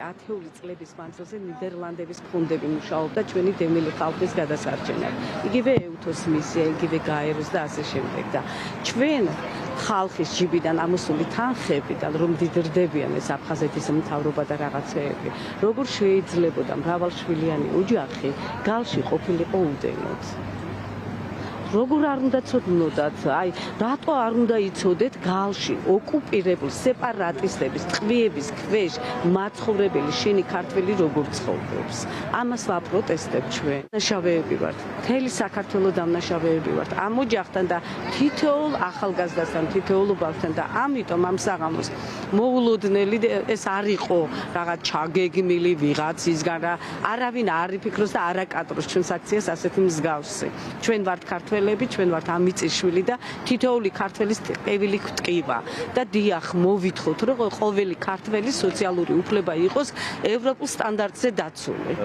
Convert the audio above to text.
ათეული წლების მანძილზე ნიდერლანდების ფონდები მუშაობდა ჩვენი დემილი ხალხის გადასარჩენად. იგივე ეუთოს მისია, იგივე გაეროს და ასე შემდეგ. და ჩვენ ხალხის ჯიბიდან ამოსული თანხებიდან რომ დიდრდებიან ეს აფხაზეთის მთავრობა და რაღაცეები, როგორ შეიძლებოდა მრავალშვილიანი ოჯახი გალში ყოფილიყო უდენოდ. როგორ არ უნდა ცოდნოდათ, აი, რატო არ უნდა იცოდეთ გალში ოკუპირებულ სეპარატისტების ტყვიების ქვეშ მაცხოვრებელი შენი ქართველი როგორ ცხოვრობს. ამას ვაპროტესტებ ჩვენ. დამნაშავეები ვართ. მთელი საქართველოს დამნაშავეები ვართ. ამ ოჯახთან და თითოეულ ახალგაზრდასთან, თითოეულ უბავთან და ამიტომ ამ საღამოს მოულოდნელი ეს არ იყო რაღაც ჩაგეგმილი ვიღაცისგან რა. არავინ არ იფიქროს და არ აკადროს ჩვენს აქციას ასეთი მსგავსი. ჩვენ ვართ ქართველები, ჩვენ ვართ ამიწიშვილი და თითოეული ქართველის ტყევილი გვტკივა და დიახ მოვითხოვთ რომ ყოველი ქართველის სოციალური უფლება იყოს ევროპულ სტანდარტზე დაცული.